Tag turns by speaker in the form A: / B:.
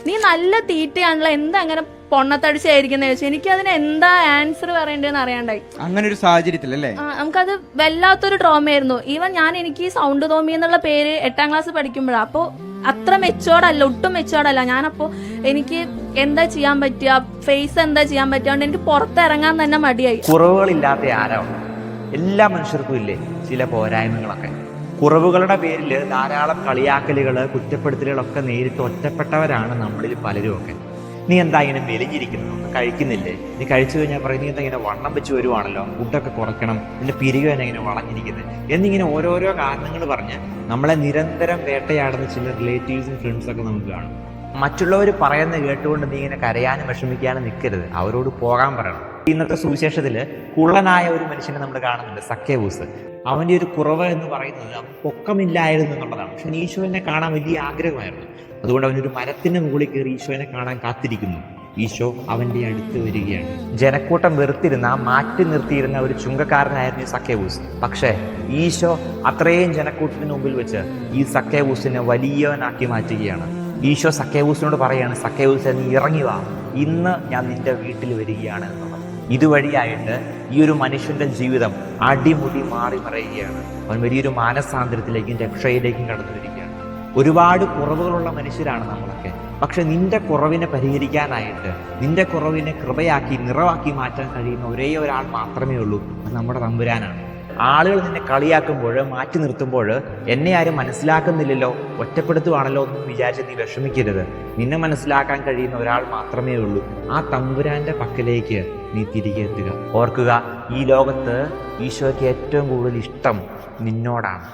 A: നീ നല്ല തീറ്റയാണല്ലോ, എന്താ അങ്ങനെ പൊണ്ണത്തടിച്ചായിരിക്കുന്ന ചോദിച്ചു. എനിക്കതിന് എന്താ ആൻസർ പറയേണ്ടതെന്ന് അറിയാണ്ടായി.
B: അങ്ങനെ ഒരു സാഹചര്യത്തിലല്ലേ?
A: നമുക്കത് വല്ലാത്തൊരു ട്രോമയായിരുന്നു. ഈവൻ എനിക്ക് സൗണ്ട് തോമി എന്നുള്ള പേര് 8ാം ക്ലാസ് പഠിക്കുമ്പോഴാണ്. അപ്പോൾ അത്ര മെച്ചോർഡല്ല, ഒട്ടും മെച്ചോർഡല്ല ഞാനപ്പോൾ. എനിക്ക് എന്താ ചെയ്യാൻ പറ്റുക, ഫേസ് എന്താ ചെയ്യാൻ പറ്റുക, എനിക്ക് പുറത്തിറങ്ങാൻ തന്നെ മടിയായി.
C: കുറവുകളില്ലാത്ത ആരാണ്? എല്ലാ മനുഷ്യർക്കും ഇല്ലേ ചില പോരായ്മകളൊക്കെ. കുറവുകളുടെ പേരിൽ ധാരാളം കളിയാക്കലുകൾ, കുറ്റപ്പെടുത്തലുകളൊക്കെ നേരിട്ട് ഒറ്റപ്പെട്ടവരാണ് നമ്മളിൽ പലരും ഒക്കെ. നീ എന്താ ഇങ്ങനെ മെലിഞ്ഞിരിക്കുന്നു, ഒന്നും കഴിക്കുന്നില്ലേ, നീ കഴിച്ചു കഴിഞ്ഞാൽ പറയും നീ എന്താ ഇങ്ങനെ വണ്ണം വെച്ച് വരുവാണല്ലോ, ഫുഡൊക്കെ കുറയ്ക്കണം, നിന്റെ പിരികു തന്നെ ഇങ്ങനെ വളഞ്ഞിരിക്കുന്നത് എന്നിങ്ങനെ ഓരോരോ കാരണങ്ങൾ പറഞ്ഞ് നമ്മളെ നിരന്തരം വേട്ടയാടുന്ന ചില റിലേറ്റീവ്സും ഫ്രണ്ട്സൊക്കെ നമുക്ക് കാണും. മറ്റുള്ളവർ പറയുന്ന കേട്ടുകൊണ്ട് നീ ഇങ്ങനെ കരയാനും വിഷമിക്കാനും നിൽക്കരുത്, അവരോട് പോകാൻ പറയണം. ഇന്നത്തെ സുവിശേഷത്തില് കുള്ളനായ ഒരു മനുഷ്യനെ നമ്മൾ കാണുന്നുണ്ട്, സക്കേവൂസ്. അവന്റെ ഒരു കുറവ് എന്ന് പറയുന്നത് അവൻ പൊക്കമില്ലായിരുന്നു എന്നുള്ളതാണ്. പക്ഷെ ഈശോനെ കാണാൻ വലിയ ആഗ്രഹമായിരുന്നു. അതുകൊണ്ട് അവനൊരു മരത്തിന് മുകളിൽ കയറി ഈശോനെ കാണാൻ കാത്തിരിക്കുന്നു. ഈശോ അവന്റെ അടുത്ത് വരികയാണ്. ജനക്കൂട്ടം വെറുത്തിരുന്ന, മാറ്റി നിർത്തിയിരുന്ന ഒരു ചുങ്കക്കാരനായിരുന്നു ഈ സക്കേവൂസ്. പക്ഷേ ഈശോ അത്രയും ജനക്കൂട്ടത്തിന് മുമ്പിൽ വെച്ച് ഈ സക്കേവൂസിനെ വലിയവനാക്കി മാറ്റുകയാണ്. ഈശോ സക്കേവൂസിനോട് പറയാണ്, സക്കേവൂസ് നീ ഇറങ്ങി വാ, ഇന്ന് ഞാൻ നിന്റെ വീട്ടിൽ വരികയാണ് എന്നുള്ളത്. ഇതുവഴിയായിട്ട് ഈ ഒരു മനുഷ്യന്റെ ജീവിതം അടിമുടി മാറി മറയുകയാണ്. അവൻ വലിയൊരു മാനസാന്തരത്തിലേക്കും രക്ഷയിലേക്കും കടന്നു വരികയാണ്. ഒരുപാട് കുറവുകളുള്ള മനുഷ്യരാണ് നമ്മളൊക്കെ. പക്ഷെ നിന്റെ കുറവിനെ പരിഹരിക്കാനായിട്ട്, നിന്റെ കുറവിനെ കൃപയാക്കി നിറവാക്കി മാറ്റാൻ കഴിയുന്ന ഒരേ ഒരാൾ മാത്രമേ ഉള്ളൂ, അത് നമ്മുടെ തമ്പുരാനാണ്. ആളുകൾ നിന്നെ കളിയാക്കുമ്പോൾ, മാറ്റി നിർത്തുമ്പോൾ, എന്നെ ആരും മനസ്സിലാക്കുന്നില്ലല്ലോ, ഒറ്റപ്പെടുത്തുവാണല്ലോ ഒന്നും വിചാരിച്ച് നീ വിഷമിക്കരുത്. നിന്നെ മനസ്സിലാക്കാൻ കഴിയുന്ന ഒരാൾ മാത്രമേ ഉള്ളൂ. ആ തമ്പുരാന്റെ പക്കലേക്ക് നീ തിരികെ എത്തുക. ഓർക്കുക, ഈ ലോകത്ത് ഈശോയ്ക്ക് ഏറ്റവും കൂടുതൽ ഇഷ്ടം നിന്നോടാണ്.